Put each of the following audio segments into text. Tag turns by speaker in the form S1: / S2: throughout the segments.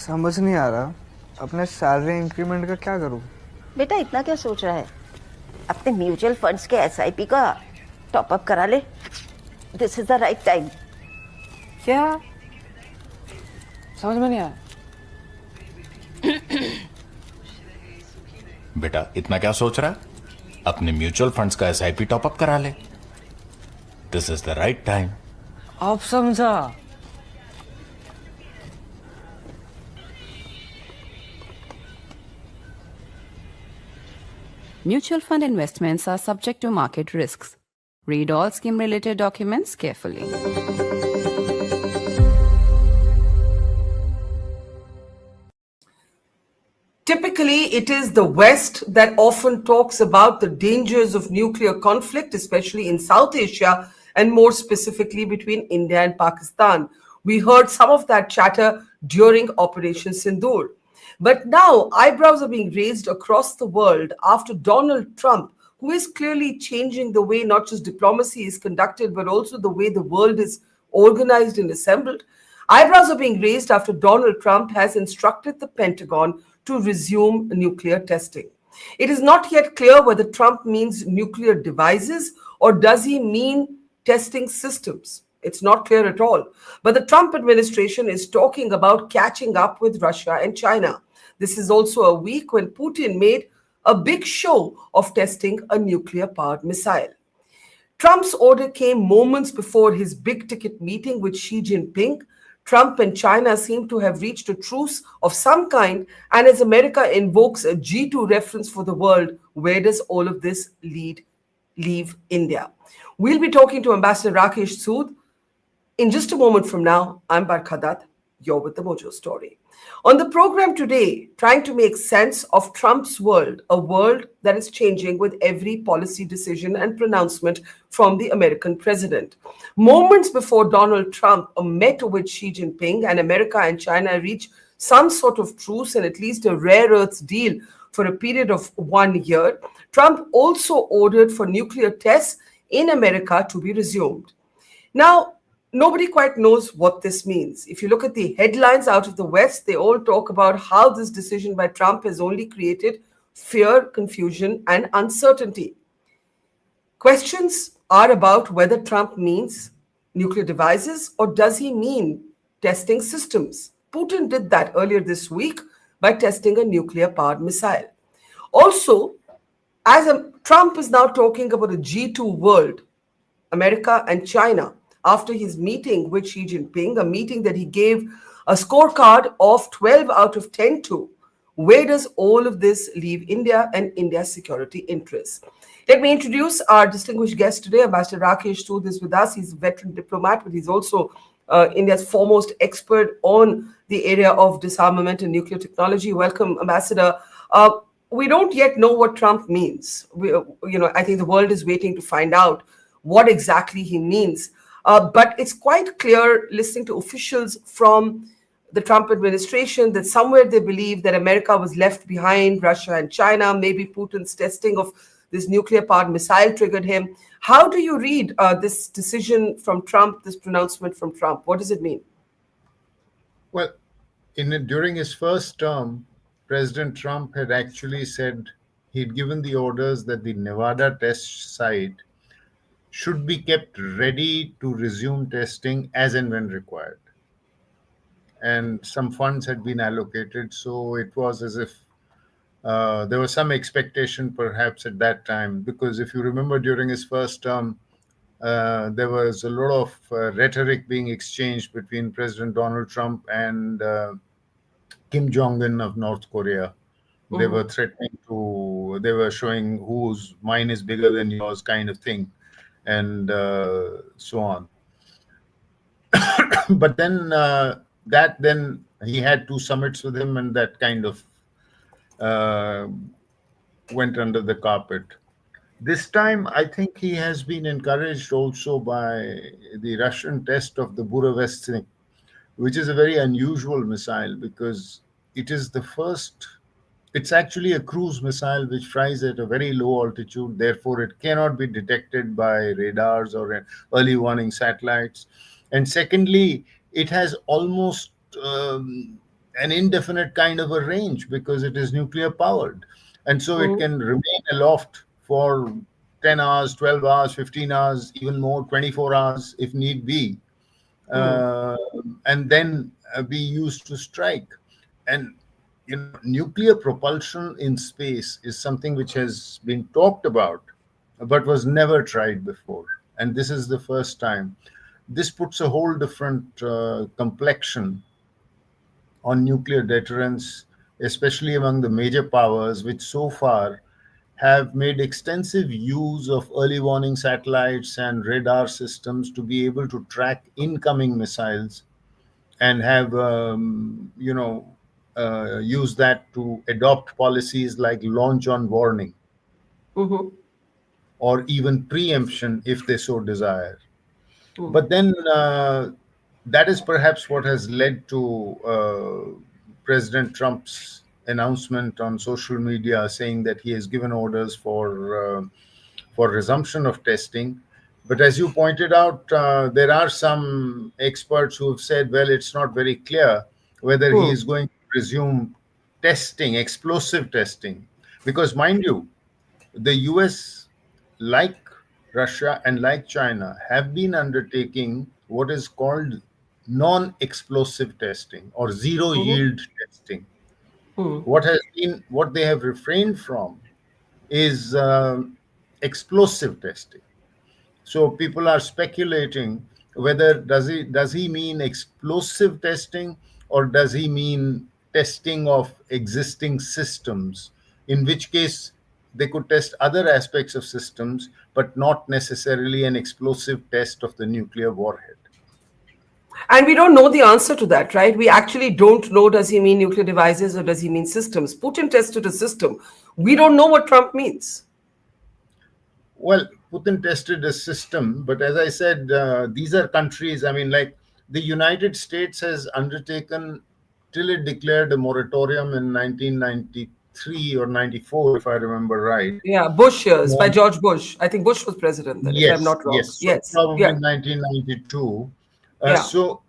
S1: समझ नहीं आ रहा अपने सैलरी इंक्रीमेंट का क्या करूं।
S2: बेटा इतना क्या सोच रहा है? अपने म्यूचुअल फंड्स के एसआईपी का टॉप अप करा ले। This is the right time.
S3: क्या समझ में नहीं आया?
S4: बेटा इतना क्या सोच रहा है? अपने म्यूचुअल फंड्स का एसआईपी टॉपअप करा ले। This is the right time.
S3: अब समझा।
S5: Mutual fund investments are subject to market risks. Read all scheme-related documents carefully.
S6: Typically, it is the West that often talks about the dangers of nuclear conflict, especially in South Asia and more specifically between India and Pakistan. We heard some of that chatter during Operation Sindoor. But now eyebrows are being raised across the world after Donald Trump, who is clearly changing the way not just diplomacy is conducted, but also the way the world is organized and assembled. Eyebrows are being raised after Donald Trump has instructed the Pentagon to resume nuclear testing. It is not yet clear whether Trump means nuclear devices or does he mean testing systems. It's not clear at all. But the Trump administration is talking about catching up with Russia and China. This is also a week when Putin made a big show of testing a nuclear-powered missile. Trump's order came moments before his big-ticket meeting with Xi Jinping. Trump and China seem to have reached a truce of some kind, and as America invokes a G2 reference for the world, where does all of this leave India? We'll be talking to Ambassador Rakesh Sood in just a moment from now. I'm Barkha Dutt. You're with the Mojo Story. On the program today, trying to make sense of Trump's world, a world that is changing with every policy decision and pronouncement from the American president. Moments before Donald Trump met with Xi Jinping and America and China reached some sort of truce and at least a rare earths deal for a period of 1 year, Trump also ordered for nuclear tests in America to be resumed. Now, nobody quite knows what this means. If you look at the headlines out of the West, they all talk about how this decision by Trump has only created fear, confusion, and uncertainty. Questions are about whether Trump means nuclear devices or does he mean testing systems. Putin did that earlier this week by testing a nuclear-powered missile. Also, Trump is now talking about a G2 world, America and China, after his meeting with Xi Jinping, a meeting that he gave a scorecard of 12 out of 10 to. Where does all of this leave India and India's security interests? Let me introduce our distinguished guest today. Ambassador Rakesh Sood is with us. He's a veteran diplomat, but he's also India's foremost expert on the area of disarmament and nuclear technology. Welcome, Ambassador. We don't yet know what Trump means. I think the world is waiting to find out what exactly he means. But it's quite clear, listening to officials from the Trump administration, that somewhere they believe that America was left behind, Russia and China. Maybe Putin's testing of this nuclear-powered missile triggered him. How do you read this decision from Trump, this pronouncement from Trump? What does it mean?
S7: Well, during his first term, President Trump had actually said he'd given the orders that the Nevada test site should be kept ready to resume testing as and when required. And some funds had been allocated, so it was as if there was some expectation perhaps at that time, because if you remember during his first term, there was a lot of rhetoric being exchanged between President Donald Trump and Kim Jong-un of North Korea. They were threatening they were showing whose mine is bigger than yours kind of thing, and so on. But then then he had 2 summits with him, and that kind of went under the carpet. This time, I think he has been encouraged also by the Russian test of the Buravestnik, which is a very unusual missile because it is the first. It's actually a cruise missile which flies at a very low altitude. Therefore, it cannot be detected by radars or early warning satellites. And secondly, it has almost an indefinite kind of a range because it is nuclear powered. And so it can remain aloft for 10 hours, 12 hours, 15 hours, even more, 24 hours if need be, and then be used to strike. And nuclear propulsion in space is something which has been talked about, but was never tried before. And this is the first time. This puts a whole different complexion on nuclear deterrence, especially among the major powers, which so far have made extensive use of early warning satellites and radar systems to be able to track incoming missiles and have, use that to adopt policies like launch on warning or even preemption if they so desire. But then that is perhaps what has led to President Trump's announcement on social media saying that he has given orders for resumption of testing. But as you pointed out, there are some experts who have said, well, it's not very clear whether he is going to resume testing, explosive testing. Because mind you, the US, like Russia and like China, have been undertaking what is called non-explosive testing or zero yield testing. What they have refrained from is explosive testing. So people are speculating whether does he mean explosive testing or does he mean testing of existing systems, in which case they could test other aspects of systems, but not necessarily an explosive test of the nuclear warhead.
S6: And we don't know the answer to that, right? We actually don't know, does he mean nuclear devices or does he mean systems? Putin tested a system. We don't know what Trump means.
S7: Well, Putin tested a system, but as I said, these are countries, I mean, like the United States has undertaken, till it declared a moratorium in 1993 or 94, if I remember right.
S6: Yeah, Bush years, by George Bush. I think Bush was president then, if I'm not wrong.
S7: Yes. So probably 1992. So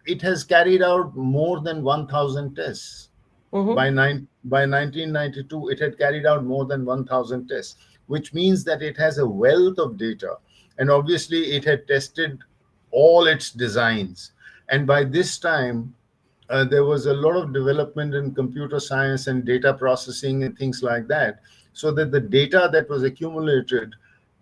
S7: it has carried out more than 1,000 tests. By 1992, it had carried out more than 1,000 tests, which means that it has a wealth of data. And obviously, it had tested all its designs. And by this time, there was a lot of development in computer science and data processing and things like that, so that the data that was accumulated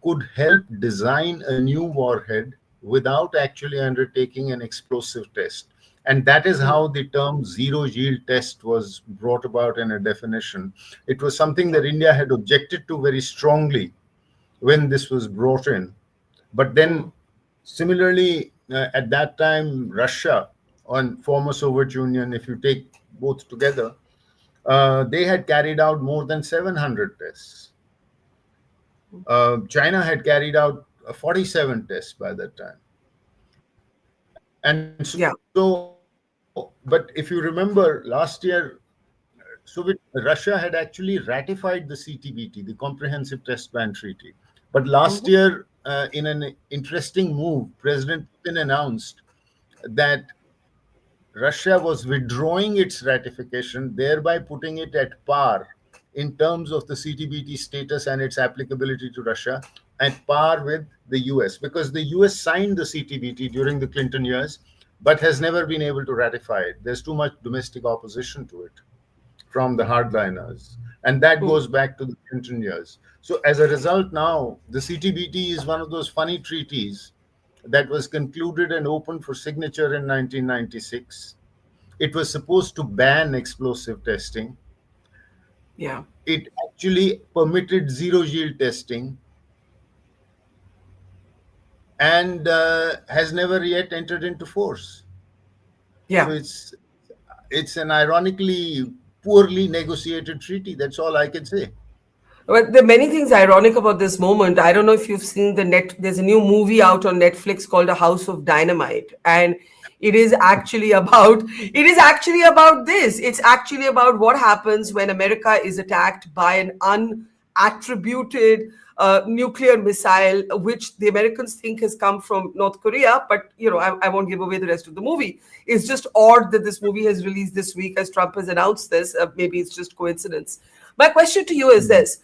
S7: could help design a new warhead without actually undertaking an explosive test. And that is how the term zero yield test was brought about in a definition. It was something that India had objected to very strongly when this was brought in. But then similarly, at that time, Russia and former Soviet Union, if you take both together, they had carried out more than 700 tests. China had carried out 47 tests by that time. And so, but if you remember, last year, Russia had actually ratified the CTBT, the Comprehensive Test Ban Treaty. But last year, in an interesting move, President Putin announced that Russia was withdrawing its ratification, thereby putting it at par in terms of the CTBT status and its applicability to Russia, at par with the US, because the US signed the CTBT during the Clinton years, but has never been able to ratify it. There's too much domestic opposition to it from the hardliners. And that goes back to the Clinton years. So as a result now, the CTBT is one of those funny treaties that was concluded and opened for signature in 1996. It was supposed to ban explosive testing.
S6: Yeah.
S7: It actually permitted zero yield testing and has never yet entered into force.
S6: Yeah.
S7: So it's an ironically poorly negotiated treaty. That's all I can say.
S6: But there are many things ironic about this moment. I don't know if you've seen there's a new movie out on Netflix called A House of Dynamite. And it is actually about this. It's actually about what happens when America is attacked by an unattributed nuclear missile, which the Americans think has come from North Korea. But, I won't give away the rest of the movie. It's just odd that this movie has released this week as Trump has announced this. Maybe it's just coincidence. My question to you is this.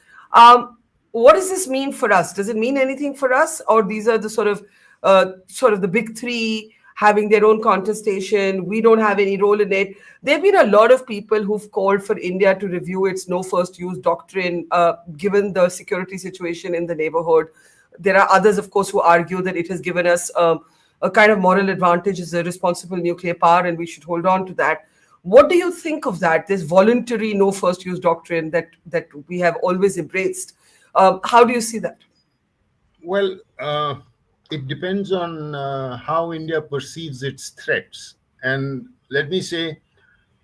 S6: What does this mean for us? Does it mean anything for us? Or these are the sort of the big three having their own contestation? We don't have any role in it. There have been a lot of people who've called for India to review its no first use doctrine, given the security situation in the neighborhood. There are others, of course, who argue that it has given us a kind of moral advantage as a responsible nuclear power, and we should hold on to that. What do you think of that, this voluntary no first use doctrine that we have always embraced? How do you see that?
S7: Well, it depends on how India perceives its threats. And let me say,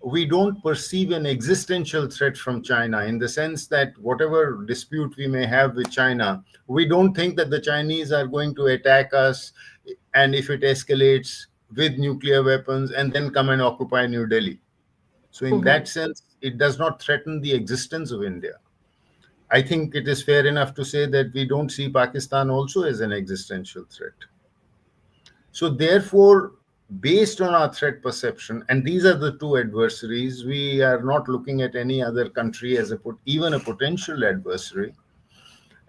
S7: we don't perceive an existential threat from China, in the sense that whatever dispute we may have with China, we don't think that the Chinese are going to attack us, and if it escalates, with nuclear weapons and then come and occupy New Delhi. So in that sense, it does not threaten the existence of India. I think it is fair enough to say that we don't see Pakistan also as an existential threat. So therefore, based on our threat perception, and these are the two adversaries, we are not looking at any other country as even a potential adversary.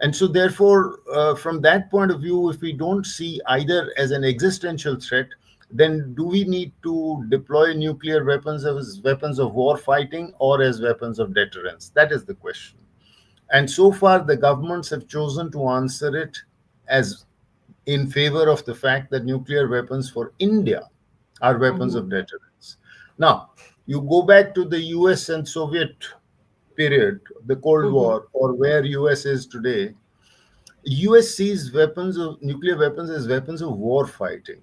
S7: And so therefore, from that point of view, if we don't see either as an existential threat, then do we need to deploy nuclear weapons as weapons of war fighting or as weapons of deterrence? That is the question. And so far, the governments have chosen to answer it as in favor of the fact that nuclear weapons for India are weapons of deterrence. Now, you go back to the US and Soviet period, the Cold War, or where US is today. US sees nuclear weapons as weapons of war fighting.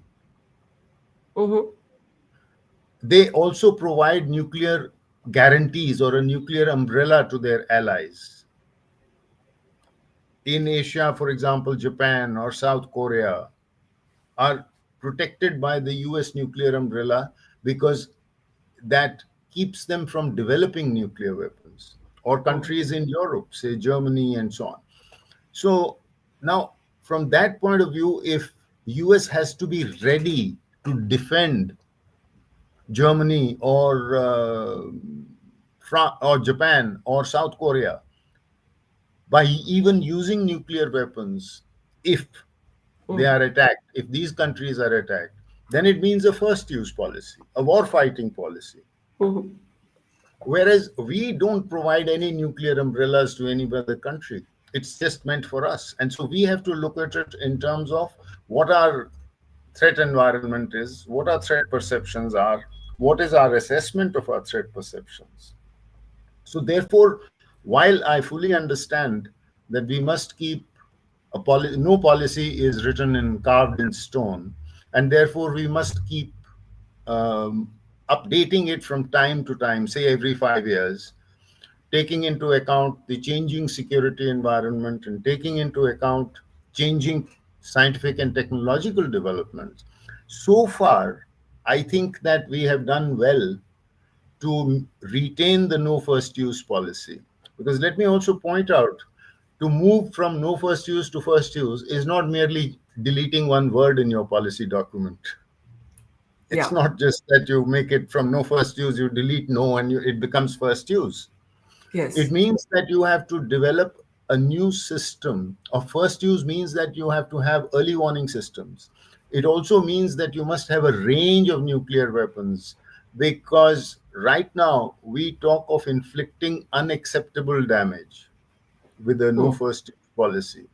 S7: They also provide nuclear guarantees or a nuclear umbrella to their allies. In Asia, for example, Japan or South Korea are protected by the US nuclear umbrella because that keeps them from developing nuclear weapons, or countries in Europe, say Germany and so on. So now, from that point of view, if US has to be ready to defend Germany or Japan or South Korea by even using nuclear weapons, if they are attacked, if these countries are attacked, then it means a first use policy, a war fighting policy. Whereas we don't provide any nuclear umbrellas to any other country. It's just meant for us. And so we have to look at it in terms of what our threat environment is, what our threat perceptions are, what is our assessment of our threat perceptions. So therefore, while I fully understand that we must keep no policy is written and carved in stone, and therefore we must keep updating it from time to time, say every 5 years, taking into account the changing security environment and taking into account changing scientific and technological developments. So far, I think that we have done well to retain the no first use policy. Because let me also point out, to move from no first use to first use is not merely deleting one word in your policy document. It's not just that you make it from no first use, you delete no, and it becomes first use.
S6: Yes.
S7: It means that you have to develop a new system of first use. Means that you have to have early warning systems. It also means that you must have a range of nuclear weapons, because right now we talk of inflicting unacceptable damage with a no first use policy.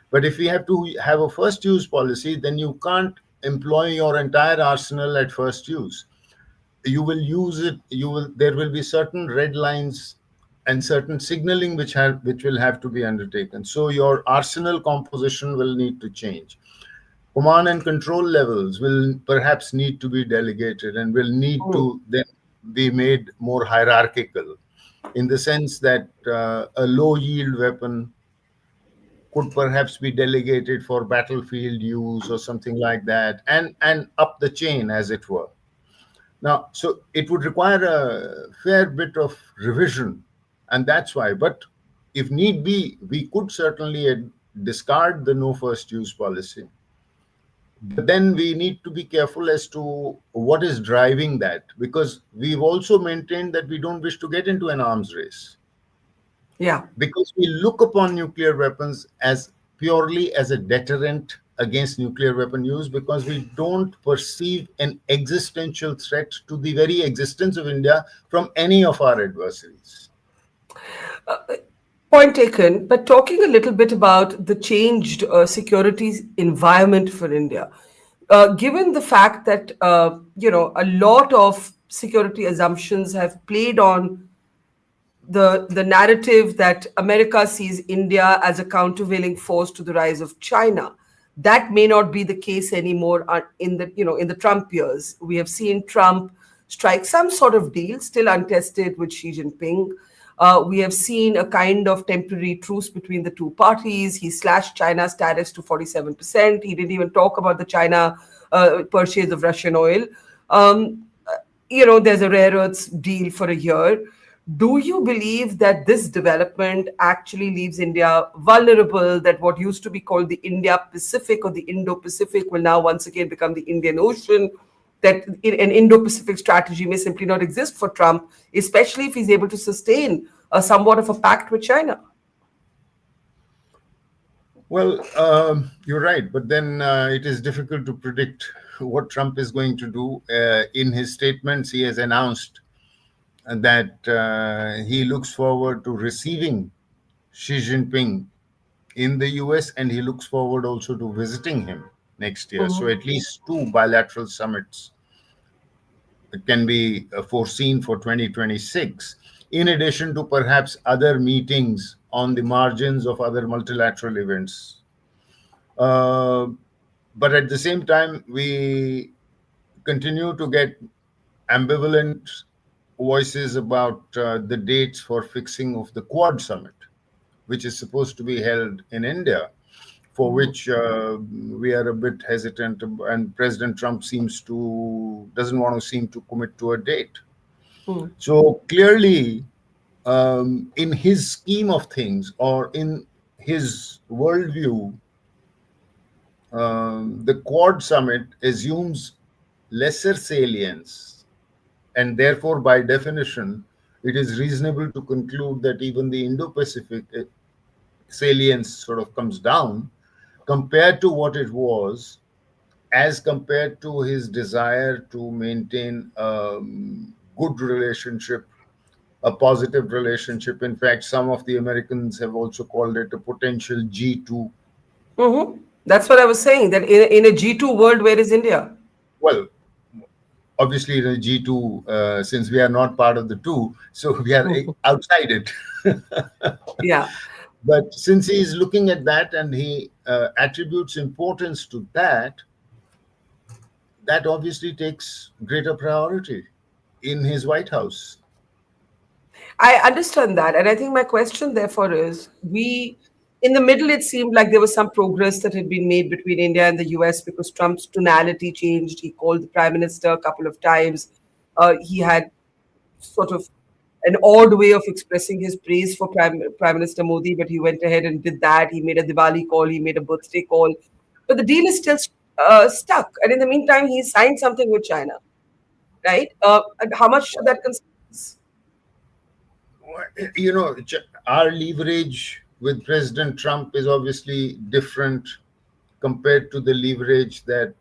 S7: But if we have to have a first use policy, then you can't employ your entire arsenal at first use. You will use it, there will be certain red lines and certain signaling which will have to be undertaken. So your arsenal composition will need to change. Command and control levels will perhaps need to be delegated and will need to then be made more hierarchical, in the sense that a low yield weapon could perhaps be delegated for battlefield use or something like that, and up the chain, as it were. Now, so it would require a fair bit of revision, and that's why. But if need be, we could certainly discard the no first use policy. But then we need to be careful as to what is driving that, because we've also maintained that we don't wish to get into an arms race,
S6: Yeah.
S7: because we look upon nuclear weapons as purely as a deterrent against nuclear weapon use, because we don't perceive an existential threat to the very existence of India from any of our adversaries.
S6: Point taken, but talking a little bit about the changed security environment for India, given the fact that a lot of security assumptions have played on the narrative that America sees India as a countervailing force to the rise of China. That may not be the case anymore in the Trump years. We have seen Trump strike some sort of deal, still untested, with Xi Jinping. We have seen a kind of temporary truce between the two parties. He slashed China's tariffs to 47%. He didn't even talk about the China purchase of Russian oil. There's a rare earths deal for a year. Do you believe that this development actually leaves India vulnerable, that what used to be called the India-Pacific or the Indo-Pacific will now once again become the Indian Ocean, that an Indo-Pacific strategy may simply not exist for Trump, especially if he's able to sustain somewhat of a pact with China?
S7: Well, you're right, but then it is difficult to predict what Trump is going to do. In his statements, he has announced that he looks forward to receiving Xi Jinping in the US, and he looks forward also to visiting him next year. So at least 2 bilateral summits can be foreseen for 2026, in addition to perhaps other meetings on the margins of other multilateral events. But at the same time, we continue to get ambivalent voices about the dates for fixing of the Quad Summit, which is supposed to be held in India, for which we are a bit hesitant, and President Trump doesn't want to seem to commit to a date. So clearly, in his scheme of things, or in his worldview, the Quad Summit assumes lesser salience, and therefore, by definition, it is reasonable to conclude that even the Indo-Pacific salience sort of comes down compared to what it was, as compared to his desire to maintain a good relationship, a positive relationship. In fact, some of the Americans have also called it a potential G2.
S6: That's what I was saying, that in a G2 world, where is India?
S7: Well, obviously in a G2, since we are not part of the two, so we are outside it.
S6: Yeah.
S7: But since he is looking at that and he attributes importance to that, that obviously takes greater priority in his White House.
S6: I understand that. And I think my question, therefore, is in the middle, it seemed like there was some progress that had been made between India and the US because Trump's tonality changed. He called the prime minister a couple of times. He had sort of an odd way of expressing his praise for Prime Minister Modi, but he went ahead and did that. He made a Diwali call, he made a birthday call. But the deal is still stuck. And in the meantime, he signed something with China, right? And how much should that concerns?
S7: Our leverage with President Trump is obviously different compared to the leverage that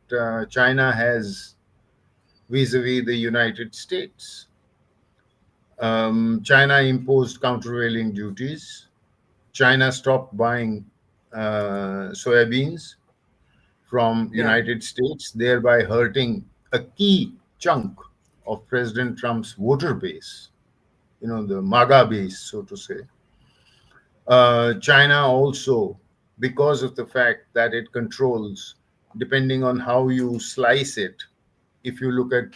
S7: China has vis-a-vis the United States. China imposed countervailing duties. China stopped buying soybeans from United States, thereby hurting a key chunk of President Trump's voter base, the MAGA base, so to say. China also, because of the fact that it controls, depending on how you slice it, if you look at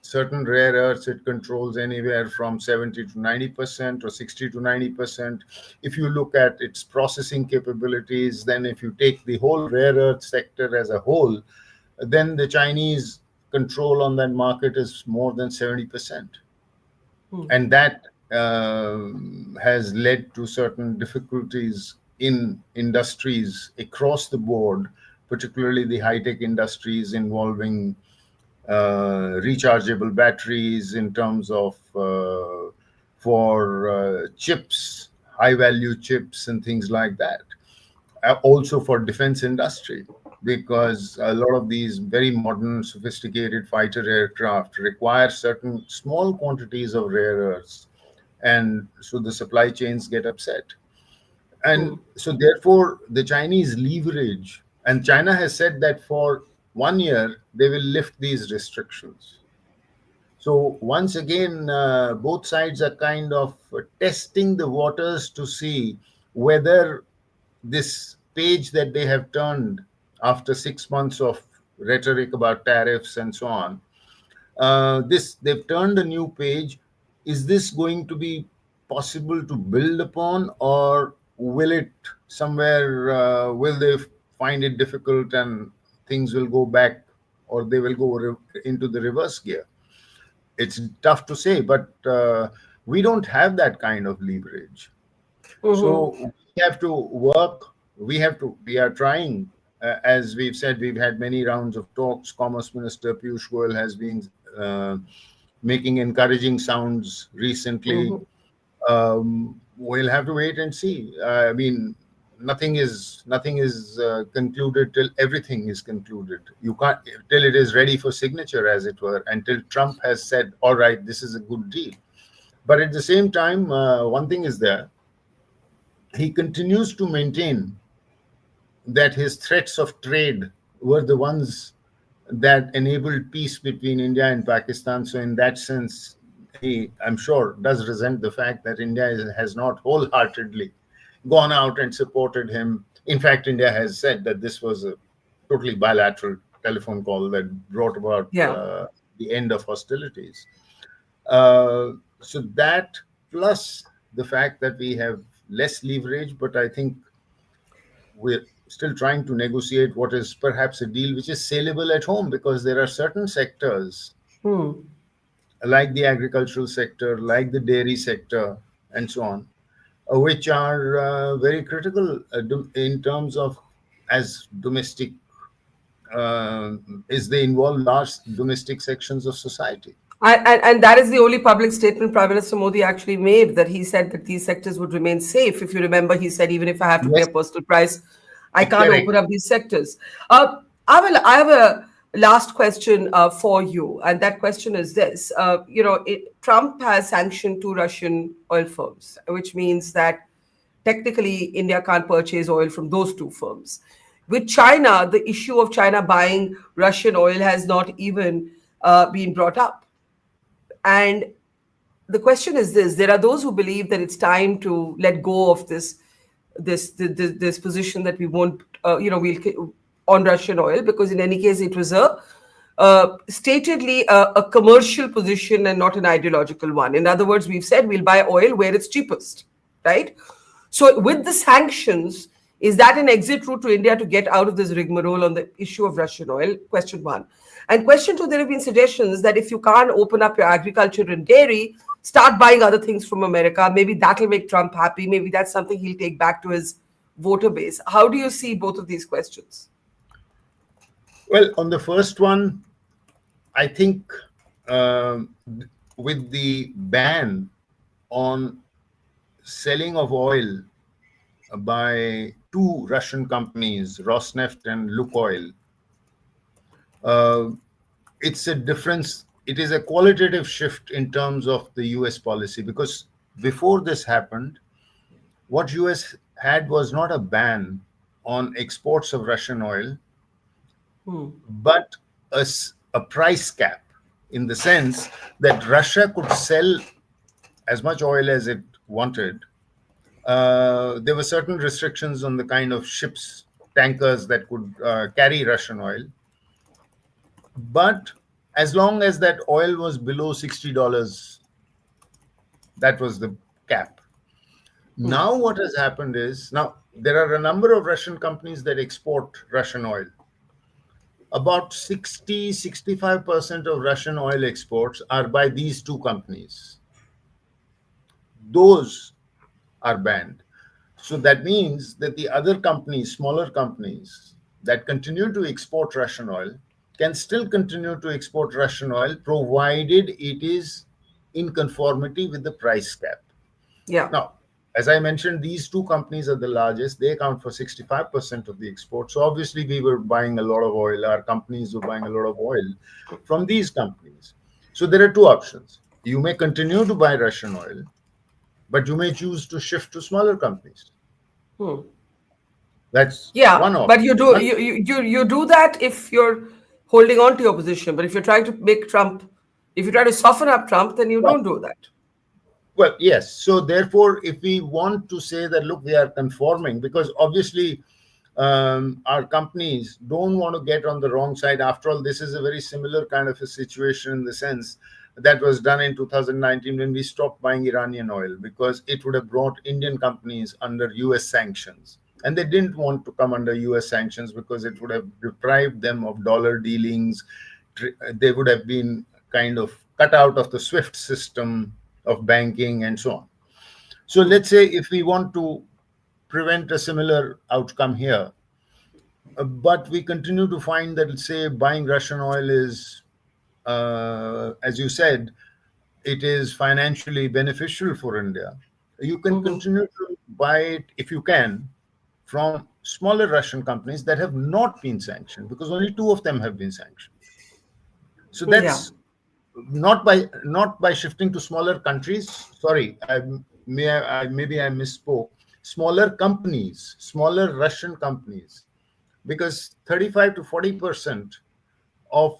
S7: certain rare earths, it controls anywhere from 70 to 90% or 60 to 90%. If you look at its processing capabilities, then if you take the whole rare earth sector as a whole, then the Chinese control on that market is more than 70%. And that has led to certain difficulties in industries across the board, particularly the high-tech industries involving rechargeable batteries in terms of for chips, high-value chips and things like that. Also for defense industry, because a lot of these very modern, sophisticated fighter aircraft require certain small quantities of rare earths, and so the supply chains get upset. And so therefore the Chinese leverage, and China has said that for 1 year they will lift these restrictions. So once again, both sides are kind of testing the waters to see whether this page that they have turned after 6 months of rhetoric about tariffs and so on, this they've turned a new page. Is this going to be possible to build upon, or will it somewhere will they find it difficult and things will go back, or they will go into the reverse gear? It's tough to say, but we don't have that kind of leverage. So we have to work. We are trying. As we've said, we've had many rounds of talks. Commerce Minister Piyush Goyal has been making encouraging sounds recently. We'll have to wait and see. I mean, nothing is concluded till everything is concluded. You can't till it is ready for signature, as it were, until Trump has said, "All right, this is a good deal." But at the same time, one thing is there. He continues to maintain that his threats of trade were the ones that enabled peace between India and Pakistan. So in that sense, he, I'm sure, does resent the fact that India has not wholeheartedly gone out and supported him. In fact, India has said that this was a totally bilateral telephone call that brought about the end of hostilities. So that, plus the fact that we have less leverage, but I think we're still trying to negotiate what is perhaps a deal which is saleable at home, because there are certain sectors like the agricultural sector, like the dairy sector, and so on, which are very critical in terms of as domestic, as they involve large domestic sections of society.
S6: And that is the only public statement Prime Minister Modi actually made, that he said that these sectors would remain safe. If you remember, he said, even if I have to pay a personal price, I can't open up these sectors. I have a last question for you, and that question is this. Trump has sanctioned 2 Russian oil firms, which means that technically India can't purchase oil from those 2 firms. With China, the issue of China buying Russian oil has not even been brought up. And the question is this: there are those who believe that it's time to let go of this position that we won't, we'll on Russian oil, because in any case it was a statedly a commercial position and not an ideological one. In other words, we've said we'll buy oil where it's cheapest, right? So with the sanctions, is that an exit route to India to get out of this rigmarole on the issue of Russian oil? Question 1. And question 2, there have been suggestions that if you can't open up your agriculture and dairy, start buying other things from America. Maybe that'll make Trump happy. Maybe that's something he'll take back to his voter base. How do you see both of these questions?
S7: Well, on the first one, I think with the ban on selling of oil by 2 Russian companies, Rosneft and Lukoil, it's a difference. It is a qualitative shift in terms of the US policy, because before this happened, what US had was not a ban on exports of Russian oil, but a price cap, in the sense that Russia could sell as much oil as it wanted. There were certain restrictions on the kind of ships, tankers that could carry Russian oil. But as long as that oil was below $60, that was the cap. Now what has happened is, now there are a number of Russian companies that export Russian oil. About 65% of Russian oil exports are by these 2 companies. Those are banned. So that means that the other companies, smaller companies that continue to export Russian oil, can still continue to export Russian oil provided it is in conformity with the price cap.
S6: Yeah.
S7: Now, as I mentioned, these two companies are the largest. They account for 65% of the export. So obviously, we were buying a lot of oil. Our companies were buying a lot of oil from these companies. So there are two options. You may continue to buy Russian oil, but you may choose to shift to smaller companies. That's
S6: Yeah,
S7: one option.
S6: but you do that if you're holding on to your position. But if you're trying to make Trump, if you try to soften up Trump, then you don't do that.
S7: Well, yes. So therefore, if we want to say that, look, we are conforming, because obviously our companies don't want to get on the wrong side. After all, this is a very similar kind of a situation in the sense that was done in 2019 when we stopped buying Iranian oil, because it would have brought Indian companies under US sanctions. And they didn't want to come under US sanctions because it would have deprived them of dollar dealings. They would have been kind of cut out of the SWIFT system of banking and so on. So let's say if we want to prevent a similar outcome here, but we continue to find that, say, buying Russian oil is, as you said, it is financially beneficial for India. You can continue to buy it, if you can, from smaller Russian companies that have not been sanctioned, because only two of them have been sanctioned. So that's not by shifting to smaller countries. Sorry, maybe I misspoke. Smaller companies, smaller Russian companies, because 35 to 40% of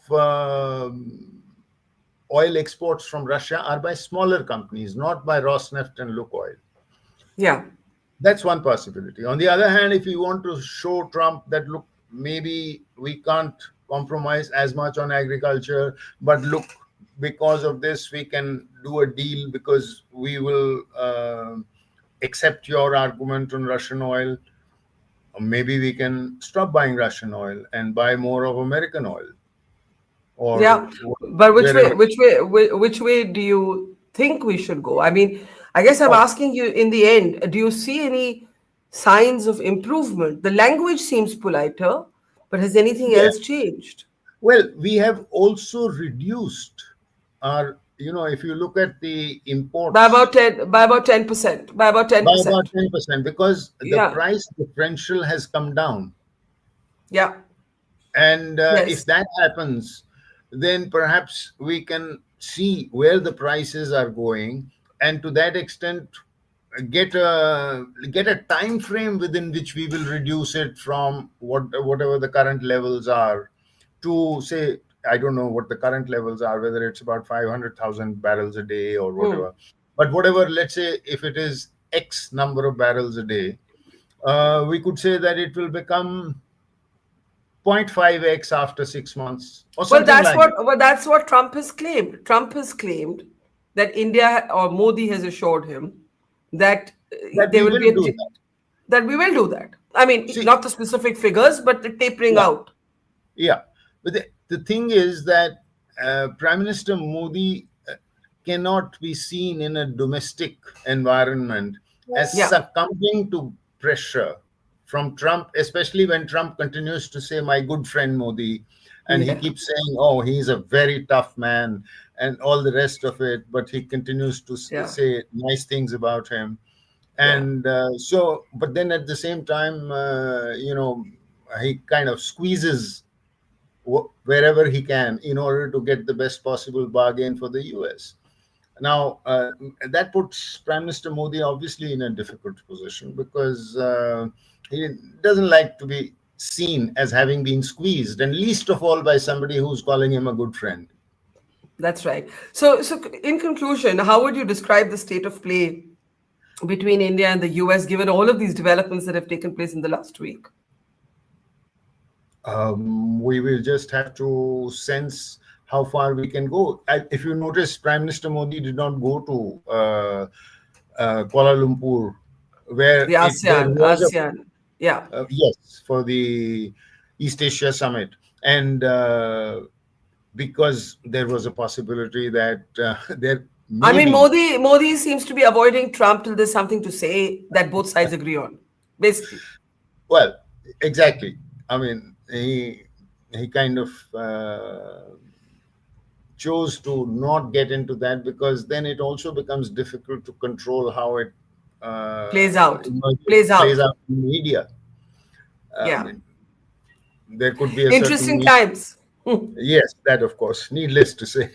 S7: oil exports from Russia are by smaller companies, not by Rosneft and Lukoil.
S6: Yeah.
S7: That's one possibility. On the other hand, if you want to show Trump that, look, maybe we can't compromise as much on agriculture, but look, because of this, we can do a deal because we will accept your argument on Russian oil. Or maybe we can stop buying Russian oil and buy more of American oil. Or
S6: Yeah, but
S7: wherever.
S6: which way do you think we should go? I mean, I guess I'm asking you in the end, do you see any signs of improvement? The language seems politer, but has anything
S7: Yeah.
S6: else changed?
S7: Well, we have also reduced our, if you look at the imports
S6: By about 10%, by about 10%, by about
S7: by about
S6: 10%.
S7: 10%, because the
S6: Yeah,
S7: price differential has come down.
S6: yeah,
S7: And if
S6: yes,
S7: that happens, then perhaps we can see where the prices are going, and to that extent, get a time frame within which we will reduce it from whatever the current levels are to, say, I don't know what the current levels are, whether it's about 500,000 barrels a day or whatever. But whatever, let's say if it is X number of barrels a day, we could say that it will become 0.5x after 6 months or
S6: Well,
S7: something like that.
S6: that's what Trump has claimed. Trump has claimed that India, or Modi has assured him that
S7: That
S6: there
S7: we
S6: will
S7: will
S6: be
S7: do that.
S6: that we will do that. I mean,
S7: See,
S6: not the specific figures, but the tapering
S7: yeah,
S6: out.
S7: yeah. But the thing is that Prime Minister Modi cannot be seen in a domestic environment as
S6: Yeah,
S7: succumbing to pressure from Trump, especially when Trump continues to say, my good friend Modi, and he
S6: yeah,
S7: keeps saying, oh, he's a very tough man and all the rest of it, but he continues to
S6: yeah,
S7: say nice things about him.
S6: yeah,
S7: And but then at the same time, he kind of squeezes wherever he can in order to get the best possible bargain for the US. Now, that puts Prime Minister Modi obviously in a difficult position, because he doesn't like to be seen as having been squeezed, and least of all by somebody who's calling him a good friend.
S6: that's right. So in conclusion, how would you describe the state of play between India and the US, given all of these developments that have taken place in the last week?
S7: We will just have to sense how far we can go. If you notice, Prime Minister Modi did not go to Kuala Lumpur, where
S6: The
S7: there
S6: ASEAN,
S7: was
S6: ASEAN, yeah,
S7: yes, for the East Asia Summit, and because there was a possibility that there
S6: I mean,
S7: maybe.
S6: Modi seems to be avoiding Trump till there's something to say that both sides agree on, basically.
S7: Well, exactly. I mean, he kind of chose to not get into that, because then it also becomes difficult to control how it
S6: Plays out.
S7: plays out in media. I
S6: Yeah.
S7: mean, there could be a
S6: Interesting
S7: certain
S6: times.
S7: yes, that of course, needless to say.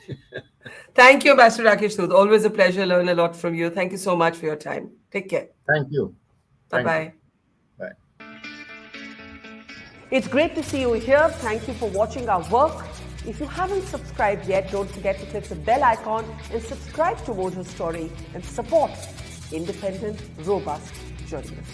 S6: Thank you, Ambassador Rakesh Sood. Always a pleasure. Learn a lot from you. Thank you so much for your time. Take care.
S7: Thank you. Thank
S6: Bye-bye.
S7: you. Bye.
S6: It's great to see you here. Thank you for watching our work. If you haven't subscribed yet, don't forget to click the bell icon and subscribe to Mojo Story and support independent, robust journalism.